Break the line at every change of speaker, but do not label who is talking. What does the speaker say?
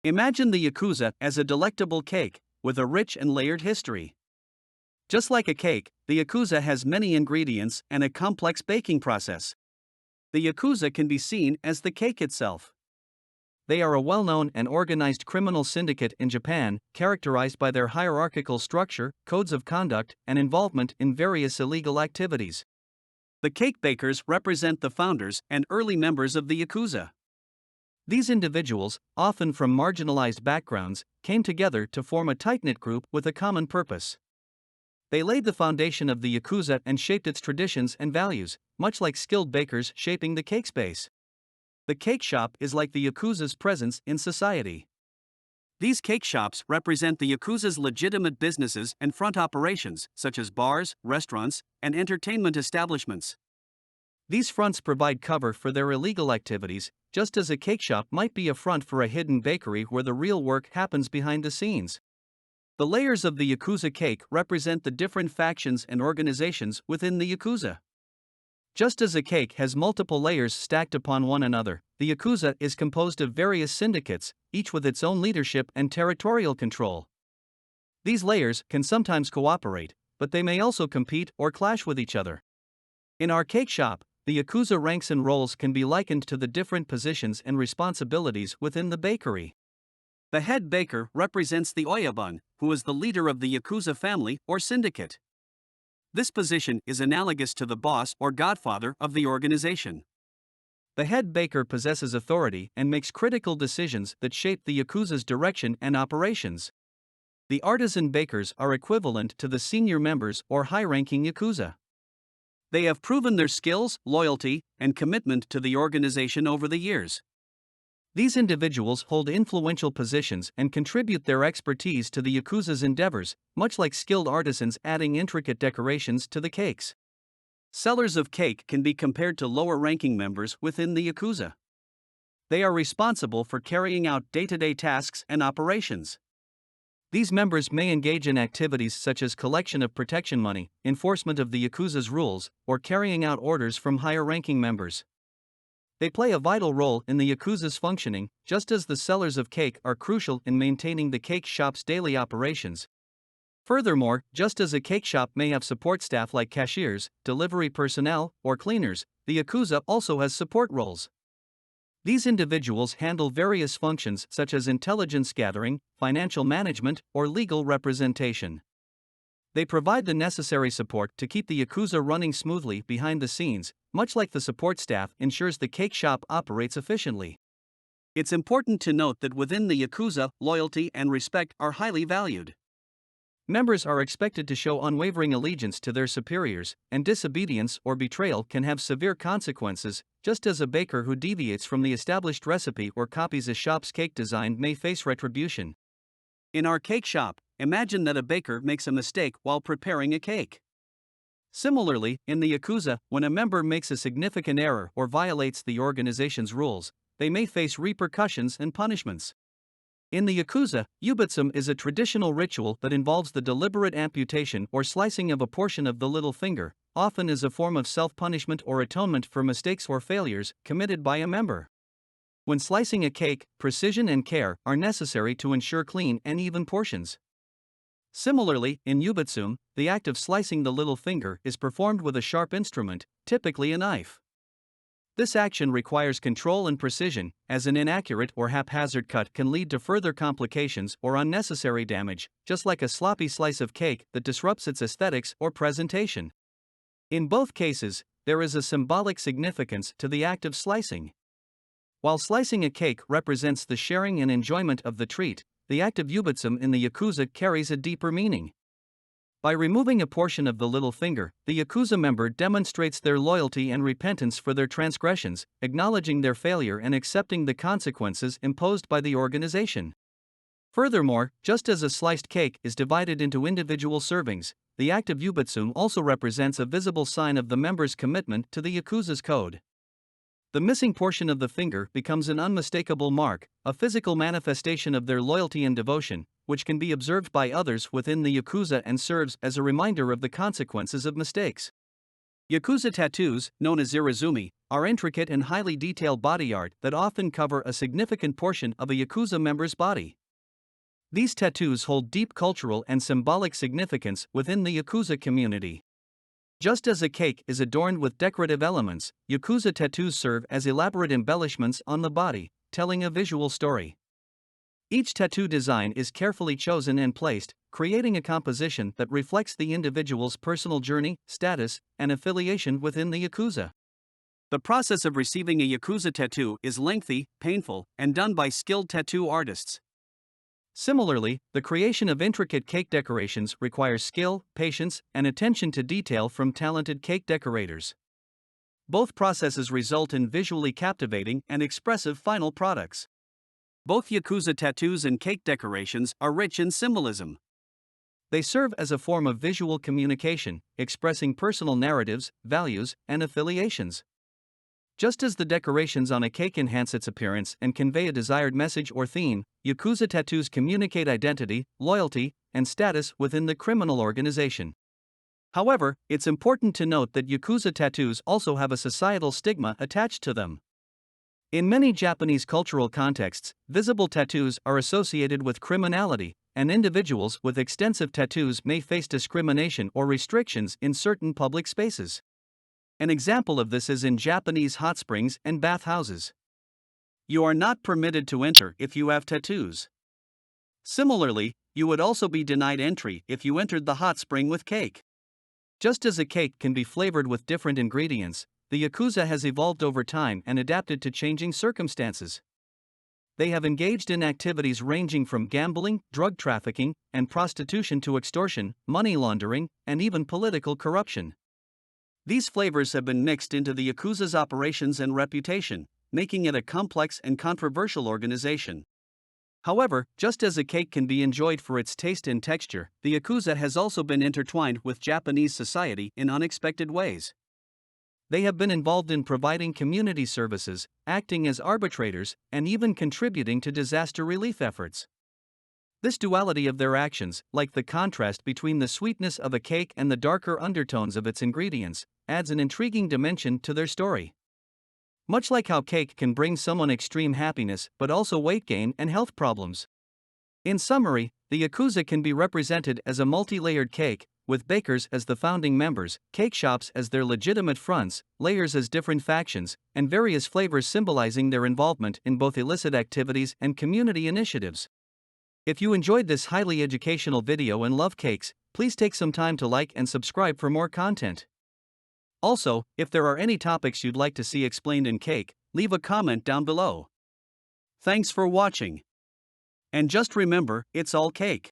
Imagine the Yakuza as a delectable cake, with a rich and layered history. Just like a cake, the Yakuza has many ingredients and a complex baking process. The Yakuza can be seen as the cake itself. They are a well-known and organized criminal syndicate in Japan, characterized by their hierarchical structure, codes of conduct, and involvement in various illegal activities. The cake bakers represent the founders and early members of the Yakuza. These individuals, often from marginalized backgrounds, came together to form a tight-knit group with a common purpose. They laid the foundation of the Yakuza and shaped its traditions and values, much like skilled bakers shaping the cake space. The cake shop is like the Yakuza's presence in society. These cake shops represent the Yakuza's legitimate businesses and front operations, such as bars, restaurants, and entertainment establishments. These fronts provide cover for their illegal activities, just as a cake shop might be a front for a hidden bakery where the real work happens behind the scenes. The layers of the Yakuza cake represent the different factions and organizations within the Yakuza. Just as a cake has multiple layers stacked upon one another, the Yakuza is composed of various syndicates, each with its own leadership and territorial control. These layers can sometimes cooperate, but they may also compete or clash with each other. In our cake shop, the Yakuza ranks and roles can be likened to the different positions and responsibilities within the bakery. The head baker represents the Oyabun, who is the leader of the Yakuza family or syndicate. This position is analogous to the boss or godfather of the organization. The head baker possesses authority and makes critical decisions that shape the Yakuza's direction and operations. The artisan bakers are equivalent to the senior members or high-ranking Yakuza. They have proven their skills, loyalty, and commitment to the organization over the years. These individuals hold influential positions and contribute their expertise to the Yakuza's endeavors, much like skilled artisans adding intricate decorations to the cakes. Sellers of cake can be compared to lower-ranking members within the Yakuza. They are responsible for carrying out day-to-day tasks and operations. These members may engage in activities such as collection of protection money, enforcement of the Yakuza's rules, or carrying out orders from higher-ranking members. They play a vital role in the Yakuza's functioning, just as the sellers of cake are crucial in maintaining the cake shop's daily operations. Furthermore, just as a cake shop may have support staff like cashiers, delivery personnel, or cleaners, the Yakuza also has support roles. These individuals handle various functions such as intelligence gathering, financial management, or legal representation. They provide the necessary support to keep the Yakuza running smoothly behind the scenes, much like the support staff ensures the cake shop operates efficiently. It's important to note that within the Yakuza, loyalty and respect are highly valued. Members are expected to show unwavering allegiance to their superiors, and disobedience or betrayal can have severe consequences, just as a baker who deviates from the established recipe or copies a shop's cake design may face retribution. In our cake shop, imagine that a baker makes a mistake while preparing a cake. Similarly, in the Yakuza, when a member makes a significant error or violates the organization's rules, they may face repercussions and punishments. In the Yakuza, yubitsume is a traditional ritual that involves the deliberate amputation or slicing of a portion of the little finger, often as a form of self-punishment or atonement for mistakes or failures committed by a member. When slicing a cake, precision and care are necessary to ensure clean and even portions. Similarly, in yubitsume, the act of slicing the little finger is performed with a sharp instrument, typically a knife. This action requires control and precision, as an inaccurate or haphazard cut can lead to further complications or unnecessary damage, just like a sloppy slice of cake that disrupts its aesthetics or presentation. In both cases, there is a symbolic significance to the act of slicing. While slicing a cake represents the sharing and enjoyment of the treat, the act of yubitsume in the Yakuza carries a deeper meaning. By removing a portion of the little finger, the Yakuza member demonstrates their loyalty and repentance for their transgressions, acknowledging their failure and accepting the consequences imposed by the organization. Furthermore, just as a sliced cake is divided into individual servings, the act of yubitsume also represents a visible sign of the member's commitment to the Yakuza's code. The missing portion of the finger becomes an unmistakable mark, a physical manifestation of their loyalty and devotion, which can be observed by others within the Yakuza and serves as a reminder of the consequences of mistakes. Yakuza tattoos, known as irizumi, are intricate and highly detailed body art that often cover a significant portion of a Yakuza member's body. These tattoos hold deep cultural and symbolic significance within the Yakuza community. Just as a cake is adorned with decorative elements, Yakuza tattoos serve as elaborate embellishments on the body, telling a visual story. Each tattoo design is carefully chosen and placed, creating a composition that reflects the individual's personal journey, status, and affiliation within the Yakuza. The process of receiving a Yakuza tattoo is lengthy, painful, and done by skilled tattoo artists. Similarly, the creation of intricate cake decorations requires skill, patience, and attention to detail from talented cake decorators. Both processes result in visually captivating and expressive final products. Both Yakuza tattoos and cake decorations are rich in symbolism. They serve as a form of visual communication, expressing personal narratives, values, and affiliations. Just as the decorations on a cake enhance its appearance and convey a desired message or theme, Yakuza tattoos communicate identity, loyalty, and status within the criminal organization. However, it's important to note that Yakuza tattoos also have a societal stigma attached to them. In many Japanese cultural contexts, visible tattoos are associated with criminality, and individuals with extensive tattoos may face discrimination or restrictions in certain public spaces. An example of this is in Japanese hot springs and bathhouses. You are not permitted to enter if you have tattoos. Similarly, you would also be denied entry if you entered the hot spring with cake. Just as a cake can be flavored with different ingredients, the Yakuza has evolved over time and adapted to changing circumstances. They have engaged in activities ranging from gambling, drug trafficking, and prostitution to extortion, money laundering, and even political corruption. These flavors have been mixed into the Yakuza's operations and reputation, making it a complex and controversial organization. However, just as a cake can be enjoyed for its taste and texture, the Yakuza has also been intertwined with Japanese society in unexpected ways. They have been involved in providing community services, acting as arbitrators, and even contributing to disaster relief efforts. This duality of their actions, like the contrast between the sweetness of a cake and the darker undertones of its ingredients, adds an intriguing dimension to their story. Much like how cake can bring someone extreme happiness but also weight gain and health problems. In summary, the Yakuza can be represented as a multi-layered cake, with bakers as the founding members, cake shops as their legitimate fronts, layers as different factions, and various flavors symbolizing their involvement in both illicit activities and community initiatives. If you enjoyed this highly educational video and love cakes, please take some time to like and subscribe for more content. Also, if there are any topics you'd like to see explained in cake, leave a comment down below. Thanks for watching. And just remember, it's all cake.